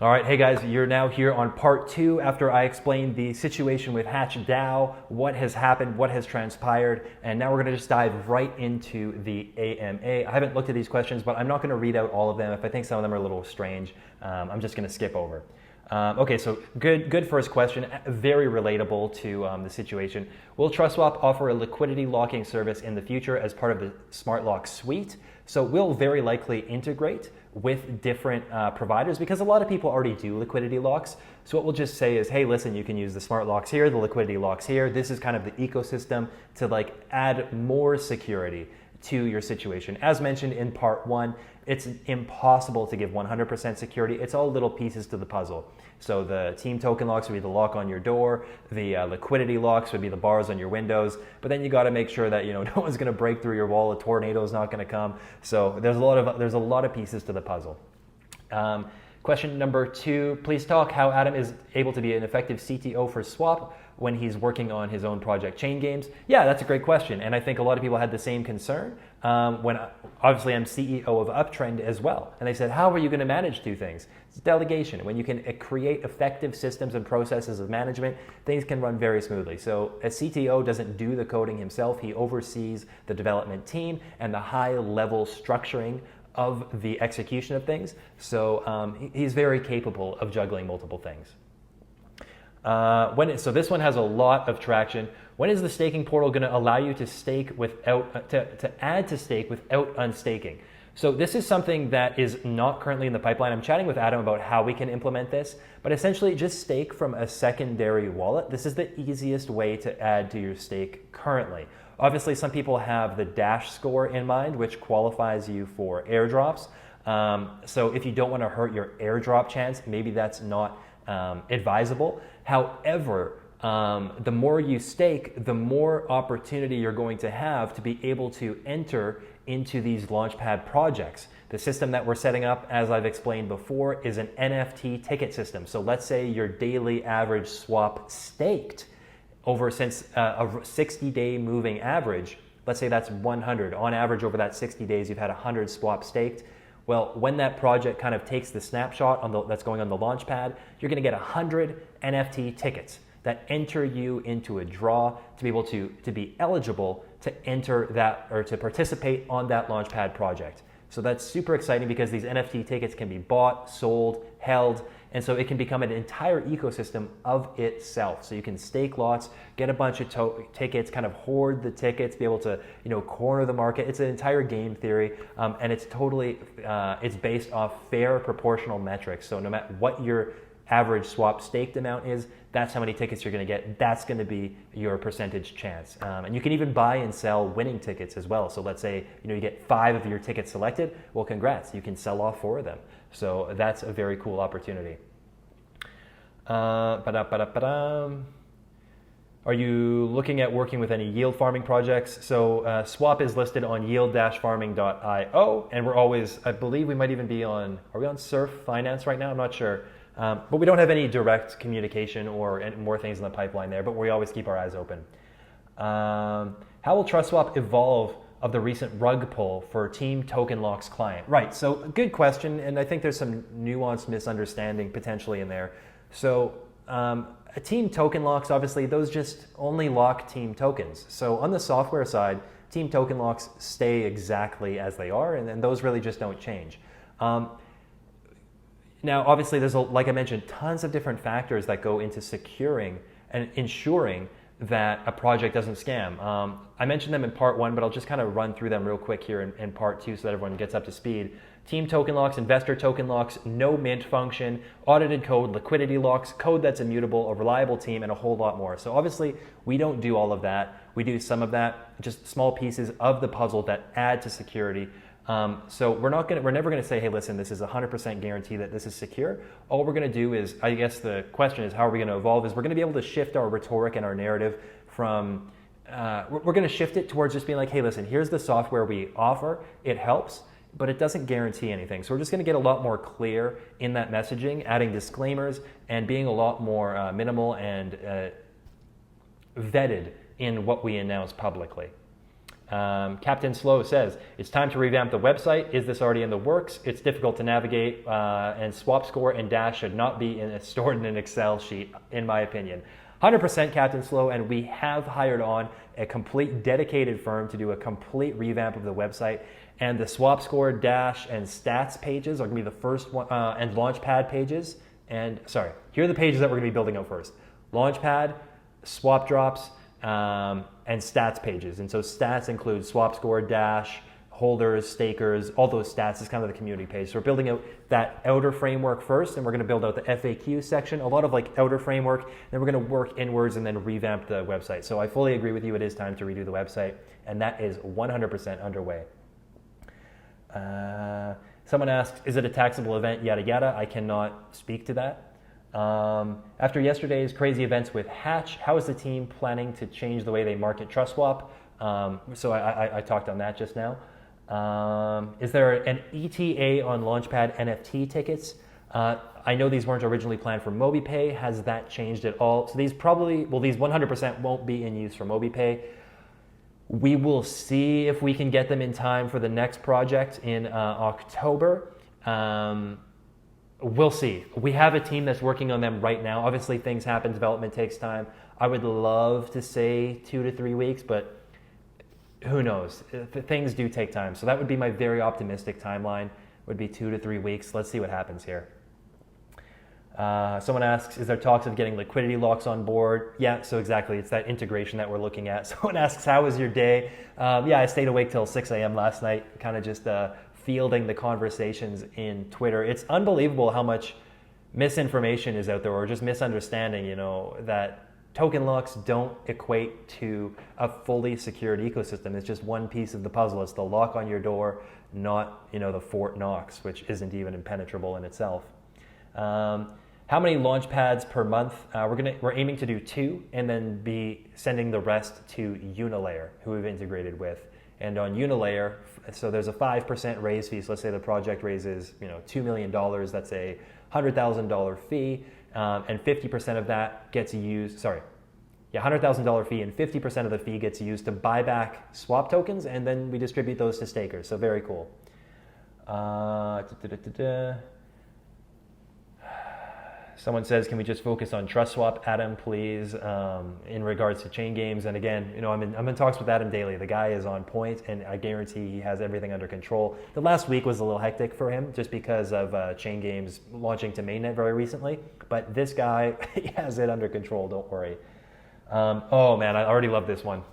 All right, hey guys, you're now here on part 2 after I explained the situation with Hatch DAO, what has happened, what has transpired, and now we're going to just dive right into the AMA. I haven't looked at these questions, but I'm not going to read out all of them. If I think some of them are a little strange, I'm just going to skip over. Okay, so good first question, very relatable to the situation. Will TrustSwap offer a liquidity locking service in the future as part of the Smart Lock suite? So we'll very likely integrate with different providers because a lot of people already do liquidity locks. So what we'll just say is, hey, listen, you can use the smart locks here, the liquidity locks here. This is kind of the ecosystem to like add more security to your situation. As mentioned in part 1, it's impossible to give 100% security. It's all little pieces to the puzzle. So the team token locks would be the lock on your door, the liquidity locks would be the bars on your windows, but then you got to make sure that no one's going to break through your wall, a tornado is not going to come. So there's a lot of pieces to the puzzle. Question number 2, please talk how Adam is able to be an effective CTO for Swap when he's working on his own project Chain Games. Yeah, that's a great question. And I think a lot of people had the same concern when obviously I'm CEO of Uptrend as well. And they said, how are you going to manage 2 things? It's delegation. When you can create effective systems and processes of management, things can run very smoothly. So a CTO doesn't do the coding himself. He oversees the development team and the high level structuring of the execution of things. So he's very capable of juggling multiple things. So this one has a lot of traction. When is the staking portal going to allow you to stake without to add to stake without unstaking? So this is something that is not currently in the pipeline. I'm chatting with Adam about how we can implement this, but essentially just stake from a secondary wallet. This is the easiest way to add to your stake currently. Obviously, some people have the Dash score in mind, which qualifies you for airdrops. So if you don't want to hurt your airdrop chance, maybe that's not advisable. However, the more you stake, the more opportunity you're going to have to be able to enter into these Launchpad projects. The system that we're setting up, as I've explained before, is an NFT ticket system. So let's say your daily average swap staked over since a 60-day moving average, let's say that's 100. On average, over that 60 days, you've had 100 swaps staked. Well, when that project kind of takes the snapshot that's going on the Launchpad, you're going to get 100 NFT tickets that enter you into a draw to be able to be eligible to enter that or to participate on that Launchpad project. So that's super exciting because these NFT tickets can be bought, sold, held, and so it can become an entire ecosystem of itself. So you can stake lots, get a bunch of tickets, kind of hoard the tickets, be able to corner the market. It's an entire game theory, and it's totally it's based off fair proportional metrics. So no matter what your average swap staked amount is, that's how many tickets you're going to get. That's going to be your percentage chance. And you can even buy and sell winning tickets as well. So let's say you get 5 of your tickets selected. Well, congrats, you can sell off 4 of them. So that's a very cool opportunity. Are you looking at working with any yield farming projects? So Swap is listed on yield-farming.io, and we're always, I believe we might even be on, are we on Surf Finance right now? I'm not sure. But we don't have any direct communication or more things in the pipeline there, but we always keep our eyes open. How will TrustSwap evolve of the recent rug pull for Team Token Locks client? Right, so good question, and I think there's some nuanced misunderstanding potentially in there. So a Team Token Locks, obviously, those just only lock Team tokens. So on the software side, Team Token Locks stay exactly as they are, and those really just don't change. Now, obviously, there's, like I mentioned, tons of different factors that go into securing and ensuring that a project doesn't scam. I mentioned them in part 1, but I'll just kind of run through them real quick here in part 2 so that everyone gets up to speed. Team token locks, investor token locks, no mint function, audited code, liquidity locks, code that's immutable, a reliable team, and a whole lot more. So obviously, we don't do all of that. We do some of that, just small pieces of the puzzle that add to security. So we're never going to say, hey, listen, this is 100% guarantee that this is secure. All we're going to do is, I guess the question is, how are we going to evolve? Is we're going to be able to shift our rhetoric and our narrative from, we're going to shift it towards just being like, hey, listen, here's the software we offer. It helps, but it doesn't guarantee anything. So we're just going to get a lot more clear in that messaging, adding disclaimers and being a lot more minimal and vetted in what we announce publicly. Captain Slow says, it's time to revamp the website. Is this already in the works? It's difficult to navigate, and swap score and dash should not be stored in an Excel sheet, in my opinion. 100% Captain Slow, and we have hired on a complete dedicated firm to do a complete revamp of the website. And the swap score, dash, and stats pages are going to be the first one, and launchpad pages. And sorry, here are the pages that we're going to be building out first. Launchpad, swap drops, and stats pages. And so stats include swap score, dash, holders, stakers, all those stats is kind of the community page. So we're building out that outer framework first, and we're going to build out the FAQ section, a lot of like outer framework, then we're going to work inwards and then revamp the website. So I fully agree with you, it is time to redo the website, and that is 100% underway. Someone asks, is it a taxable event, yada yada? I cannot speak to that. After yesterday's crazy events with Hatch, how is the team planning to change the way they market TrustSwap? So I talked on that just now. Is there an ETA on Launchpad NFT tickets? I know these weren't originally planned for MobiPay. Has that changed at all? So these 100% won't be in use for MobiPay. We will see if we can get them in time for the next project in October. We'll see. We have a team that's working on them right now. Obviously, things happen. Development takes time. I would love to say 2 to 3 weeks, but who knows? Things do take time. So that would be my very optimistic timeline, would be 2 to 3 weeks. Let's see what happens here. Someone asks, is there talks of getting liquidity locks on board? Yeah, so exactly. It's that integration that we're looking at. Someone asks, how was your day? Yeah, I stayed awake till 6 a.m. last night, kind of just fielding the conversations in Twitter. It's unbelievable how much misinformation is out there, or just misunderstanding, that token locks don't equate to a fully secured ecosystem. It's just one piece of the puzzle. It's the lock on your door, not the Fort Knox, which isn't even impenetrable in itself. How many launch pads per month? We're aiming to do 2, and then be sending the rest to Unilayer, who we've integrated with. And on Unilayer, so there's a 5% raise fee. So let's say the project raises $2 million. That's a $100,000 fee, and 50% of that gets used. $100,000 fee, and 50% of the fee gets used to buy back swap tokens, and then we distribute those to stakers. So very cool. Someone says, can we just focus on TrustSwap, Adam, please, in regards to chain games? And again, I'm in talks with Adam daily. The guy is on point, and I guarantee he has everything under control. The last week was a little hectic for him just because of chain games launching to mainnet very recently. But this guy, he has it under control, don't worry. Oh man, I already love this one.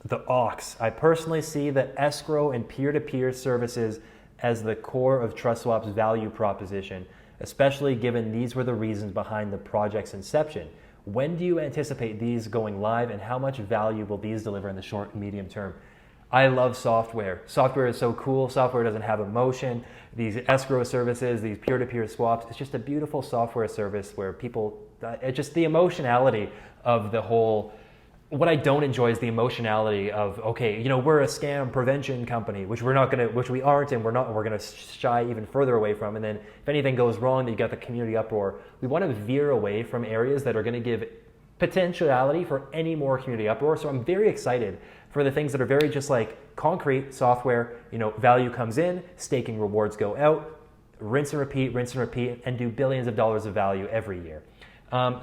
The Aux. I personally see the escrow and peer-to-peer services as the core of TrustSwap's value proposition, especially given these were the reasons behind the project's inception. When do you anticipate these going live, and how much value will these deliver in the short and medium term? I love software. Software is so cool. Software doesn't have emotion. These escrow services, these peer-to-peer swaps, it's just a beautiful software service where people, just the emotionality of the whole. What I don't enjoy is the emotionality of, okay, we're a scam prevention company, which we aren't, and we're going to shy even further away from. And then if anything goes wrong, you got the community uproar. We want to veer away from areas that are going to give potentiality for any more community uproar. So I'm very excited for the things that are very just like concrete software. Value comes in, staking rewards go out, rinse and repeat, and do billions of dollars of value every year.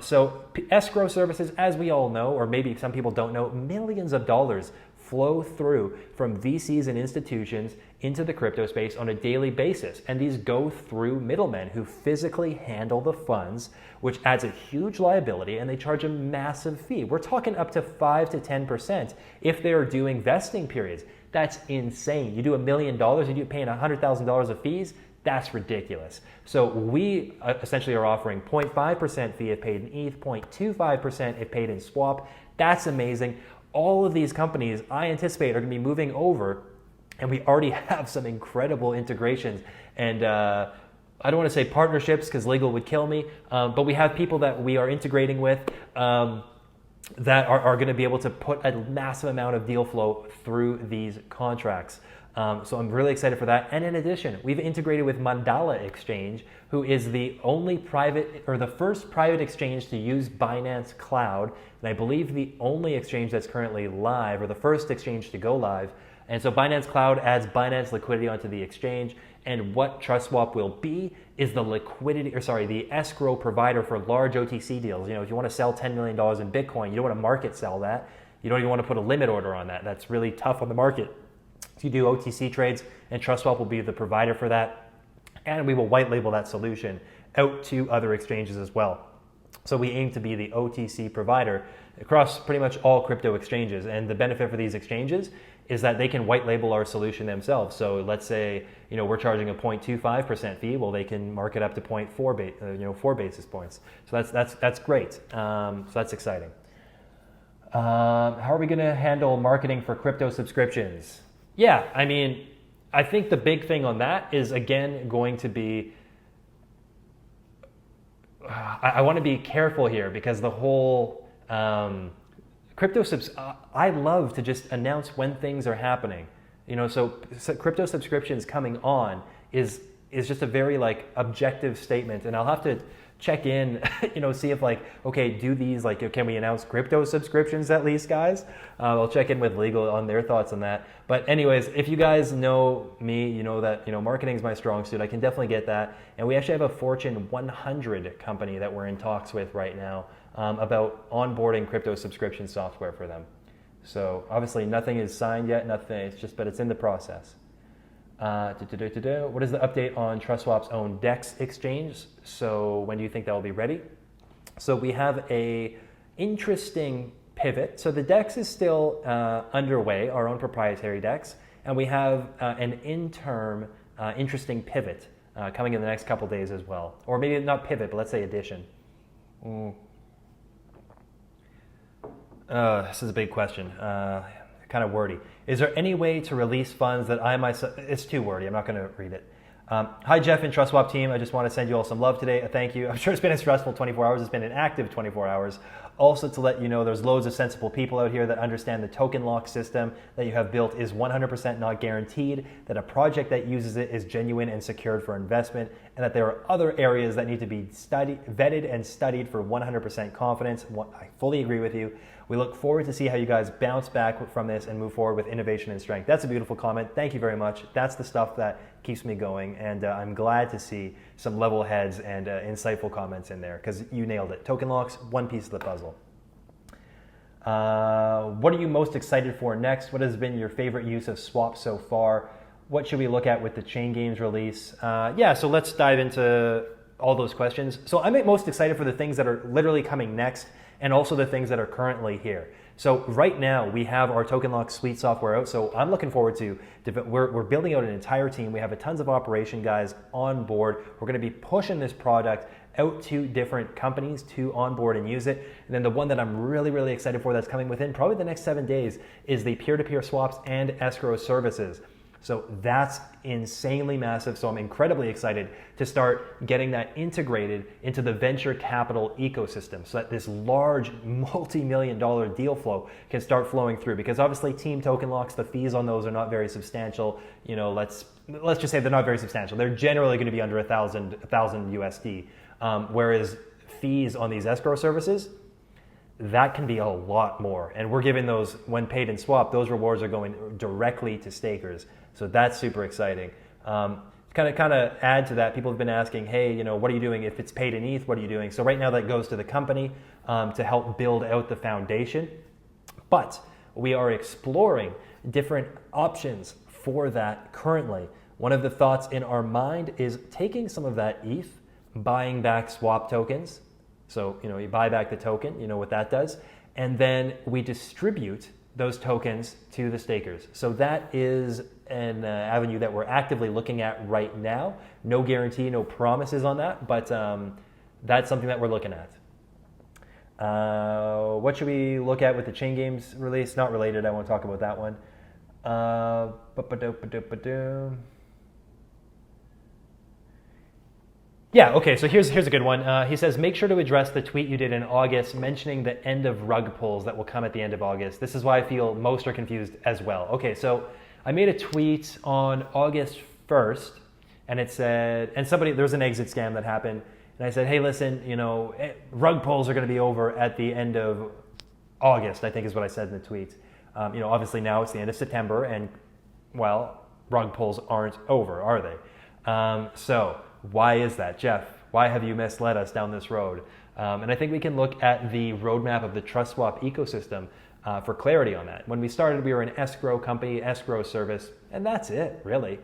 So escrow services, as we all know, or maybe some people don't know, millions of dollars flow through from VCs and institutions into the crypto space on a daily basis. And these go through middlemen who physically handle the funds, which adds a huge liability, and they charge a massive fee. We're talking up to 5 to 10% if they're doing vesting periods. That's insane. You do $1 million and you're paying $100,000 of fees. That's ridiculous. So we essentially are offering 0.5% fee if paid in ETH, 0.25% if paid in swap. That's amazing. All of these companies I anticipate are going to be moving over, and we already have some incredible integrations. And I don't want to say partnerships because legal would kill me, but we have people that we are integrating with that are going to be able to put a massive amount of deal flow through these contracts. So I'm really excited for that. And in addition, we've integrated with Mandala Exchange, who is the only private, or the first private exchange to use Binance Cloud, and I believe the only exchange that's currently live, or the first exchange to go live. And so Binance Cloud adds Binance liquidity onto the exchange, and what TrustSwap will be is the escrow provider for large OTC deals. If you want to sell $10 million in Bitcoin, you don't want to market sell that. You don't even want to put a limit order on that. That's really tough on the market. So you do OTC trades, and TrustSwap will be the provider for that, and we will white label that solution out to other exchanges as well. So we aim to be the OTC provider across pretty much all crypto exchanges, and the benefit for these exchanges is that they can white label our solution themselves. So let's say we're charging a 0.25% fee, well they can mark it up to 4 basis points. So that's great. So that's exciting. How are we going to handle marketing for crypto subscriptions? Yeah, I think the big thing on that is, again, going to be, I want to be careful here because the whole I love to just announce when things are happening. So crypto subscriptions coming on is just a very objective statement, and I'll have to check in, see if do these, can we announce crypto subscriptions at least, guys? I'll check in with legal on their thoughts on that. But anyways, if you guys know me, you know that, marketing is my strong suit. I can definitely get that. And we actually have a Fortune 100 company that we're in talks with right now about onboarding crypto subscription software for them. So obviously nothing is signed yet, but it's in the process. What is the update on TrustSwap's own DEX exchange? So when do you think that will be ready? So we have a interesting pivot. So the DEX is still underway, our own proprietary DEX, and we have an interim interesting pivot coming in the next couple days as well. Or maybe not pivot, but let's say addition. This is a big question. Kind of wordy. Is there any way to release funds that I myself, it's too wordy, I'm not going to read it. Hi Jeff and TrustSwap team, I just want to send you all some love today, a thank you. I'm sure it's been a stressful 24 hours, it's been an active 24 hours. Also to let you know there's loads of sensible people out here that understand the token lock system that you have built is 100% not guaranteed, that a project that uses it is genuine and secured for investment, and that there are other areas that need to be vetted and studied for 100% confidence. I fully agree with you. We look forward to see how you guys bounce back from this and move forward with innovation and strength. That's a beautiful comment. Thank you very much. That's the stuff that keeps me going, and I'm glad to see some level heads and insightful comments in there, because you nailed it. Token locks, one piece of the puzzle. What are you most excited for next? What has been your favorite use of swap so far? What should we look at with the Chain Games release? So let's dive into all those questions. So I'm most excited for the things that are literally coming next, and also the things that are currently here. So right now we have our Token Lock Suite software out. So I'm looking forward to, we're building out an entire team. We have a tons of operation guys on board. We're gonna be pushing this product out to different companies to onboard and use it. And then the one that I'm really, really excited for that's coming within probably the next 7 days is the peer-to-peer swaps and escrow services. So that's insanely massive. So I'm incredibly excited to start getting that integrated into the venture capital ecosystem so that this large multi-million-dollar deal flow can start flowing through, because obviously team token locks, the fees on those are not very substantial. Let's just say they're not very substantial. They're generally going to be under 1,000 USD, whereas fees on these escrow services, that can be a lot more. And we're giving those, when paid in swap, those rewards are going directly to stakers. So that's super exciting. Kind of add to that, people have been asking, hey, what are you doing if it's paid in ETH? What are you doing? So right now that goes to the company to help build out the foundation. But we are exploring different options for that currently. One of the thoughts in our mind is taking some of that ETH, buying back swap tokens. So, you buy back the token, you know what that does, and then we distribute those tokens to the stakers. So that is an avenue that we're actively looking at right now. No guarantee, no promises on that, but that's something that we're looking at. What should we look at with the Chain Games release? Not related, I won't talk about that one. Yeah, okay, so here's a good one. He says, make sure to address the tweet you did in August mentioning the end of rug pulls that will come at the end of August. This is why I feel most are confused as well. Okay, so I made a tweet on August 1st, and it said, and somebody, there was an exit scam that happened, and I said, hey, listen, rug pulls are going to be over at the end of August, I think is what I said in the tweet. Obviously now it's the end of September, and well, rug pulls aren't over, are they? So why is that, Jeff? Why have you misled us down this road? And I think we can look at the roadmap of the TrustSwap ecosystem for clarity on that. When we started, we were an escrow company, escrow service, and that's it, really.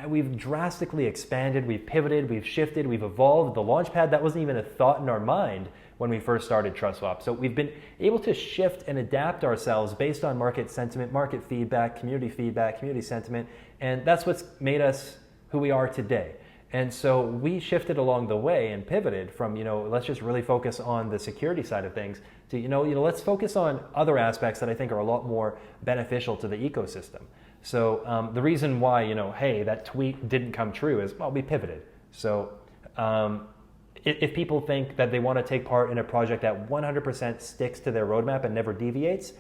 We've drastically expanded, we've pivoted, we've shifted, we've evolved. The Launchpad, that wasn't even a thought in our mind when we first started TrustSwap. So we've been able to shift and adapt ourselves based on market sentiment, market feedback, community sentiment, and that's what's made us who we are today. And so we shifted along the way and pivoted from, let's just really focus on the security side of things to, let's focus on other aspects that I think are a lot more beneficial to the ecosystem. So the reason why, hey, that tweet didn't come true is, well, we pivoted. So if people think that they want to take part in a project that 100% sticks to their roadmap and never deviates,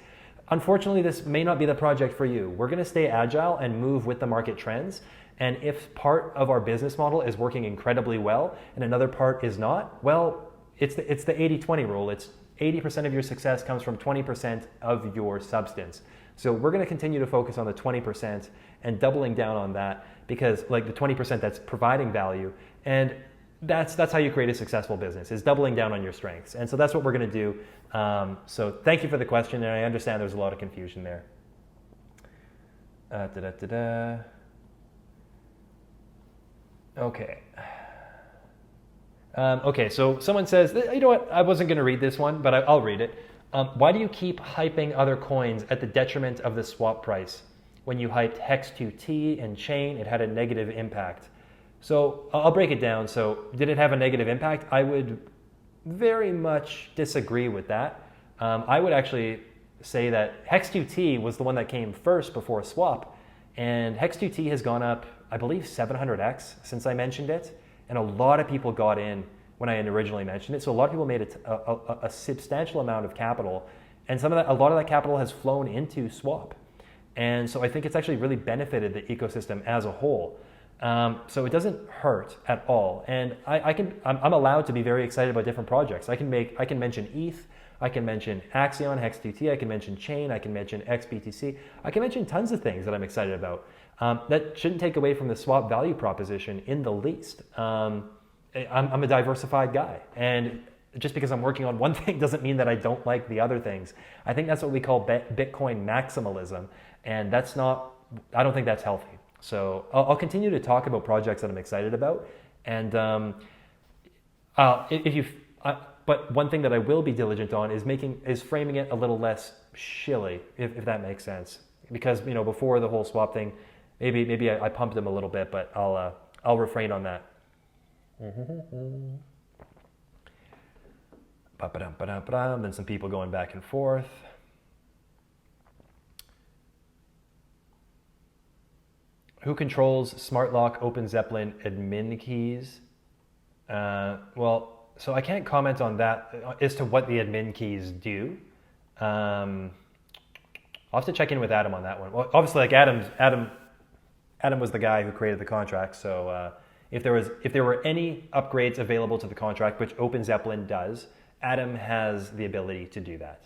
unfortunately, this may not be the project for you. We're going to stay agile and move with the market trends. And if part of our business model is working incredibly well and another part is not, well, it's the 80-20 rule. It's 80% of your success comes from 20% of your substance. So we're going to continue to focus on the 20% and doubling down on that, because like the 20% that's providing value, and that's how you create a successful business, is doubling down on your strengths. And so that's what we're going to do. So thank you for the question, and I understand there's a lot of confusion there. Okay. Okay, so someone says, you know what, I wasn't going to read this one, but I'll read it. Why do you keep hyping other coins at the detriment of the swap price? When you hyped Hex2T and Chain, it had a negative impact. So I'll break it down. So did it have a negative impact? I would very much disagree with that. I would actually say that Hex2T was the one that came first before swap, and Hex2T has gone up, I believe, 700x since I mentioned it, and a lot of people got in when I had originally mentioned it. So a lot of people made a substantial amount of capital, and a lot of that capital has flown into swap. And so I think it's actually really benefited the ecosystem as a whole. So it doesn't hurt at all. And I'm allowed to be very excited about different projects. I can mention ETH, I can mention Axion, Hex2T, I can mention Chain, I can mention XBTC, I can mention tons of things that I'm excited about. That shouldn't take away from the swap value proposition in the least. I'm a diversified guy, and just because I'm working on one thing doesn't mean that I don't like the other things. I think that's what we call Bitcoin maximalism, and I don't think that's healthy. So I'll continue to talk about projects that I'm excited about, and but one thing that I will be diligent on is framing it a little less shilly, if that makes sense. Because before the whole swap thing, maybe I pumped them a little bit, but I'll refrain on that. Then some people going back and forth. Who controls Smart Lock Open Zeppelin admin keys? Well, so I can't comment on that as to what the admin keys do. I'll have to check in with Adam on that one. Well, obviously, like Adam was the guy who created the contract. So if there were any upgrades available to the contract, which Open Zeppelin does, Adam has the ability to do that.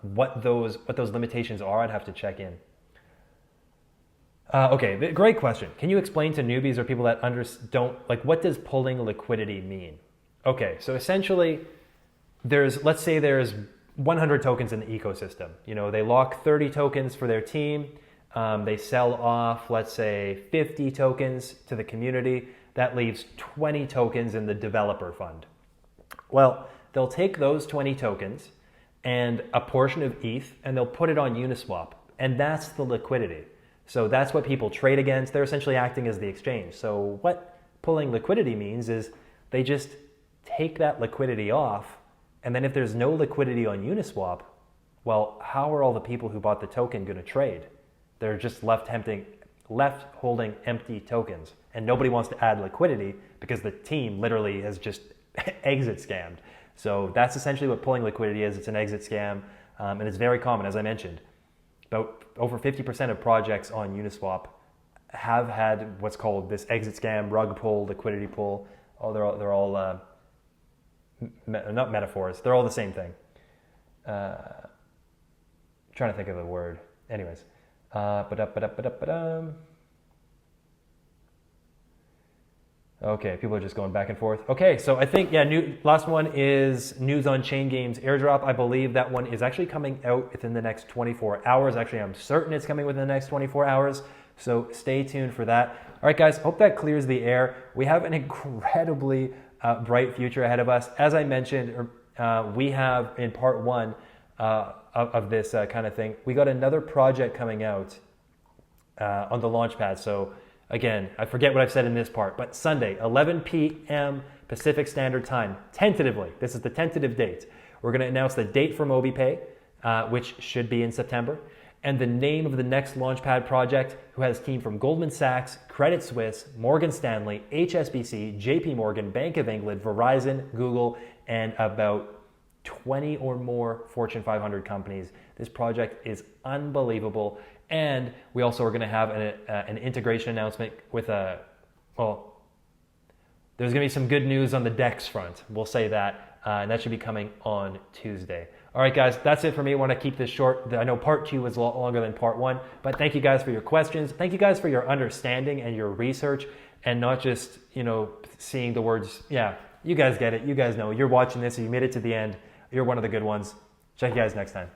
What those limitations are, I'd have to check in. Okay, great question. Can you explain to newbies or people that what does pulling liquidity mean? Okay, so essentially, let's say there's 100 tokens in the ecosystem. They lock 30 tokens for their team. They sell off, let's say, 50 tokens to the community. That leaves 20 tokens in the developer fund. Well, they'll take those 20 tokens and a portion of ETH, and they'll put it on Uniswap, and that's the liquidity. So that's what people trade against. They're essentially acting as the exchange. So what pulling liquidity means is they just take that liquidity off, and then if there's no liquidity on Uniswap, well, how are all the people who bought the token going to trade? They're just left holding empty tokens, and nobody wants to add liquidity because the team literally has just exit scammed. So that's essentially what pulling liquidity is. It's an exit scam, and it's very common, as I mentioned. about over 50% of projects on Uniswap have had what's called this exit scam, rug pull, liquidity pull. Oh, they're all not metaphors. They're all the same thing. Trying to think of the word. Anyways. Okay, people are just going back and forth. Okay, so I think, last one is news on Chain Games airdrop. I believe that one is actually coming out within the next 24 hours. Actually, I'm certain it's coming within the next 24 hours. So stay tuned for that. All right, guys, hope that clears the air. We have an incredibly bright future ahead of us. As I mentioned, we have in part one of this kind of thing, we got another project coming out on the launchpad. So again, I forget what I've said in this part, but Sunday, 11 p.m. Pacific Standard Time, tentatively, this is the tentative date. We're going to announce the date for MobiPay, which should be in September, and the name of the next Launchpad project, who has team from Goldman Sachs, Credit Suisse, Morgan Stanley, HSBC, JP Morgan, Bank of England, Verizon, Google, and about 20 or more Fortune 500 companies. This project is unbelievable. And we also are going to have an integration announcement with there's going to be some good news on the DEX front. We'll say that, and that should be coming on Tuesday. All right, guys, that's it for me. I want to keep this short. I know part two was a lot longer than part one, but thank you guys for your questions. Thank you guys for your understanding and your research, and not just, seeing the words. Yeah, you guys get it. You guys know. You're watching this. You made it to the end. You're one of the good ones. Check you guys next time.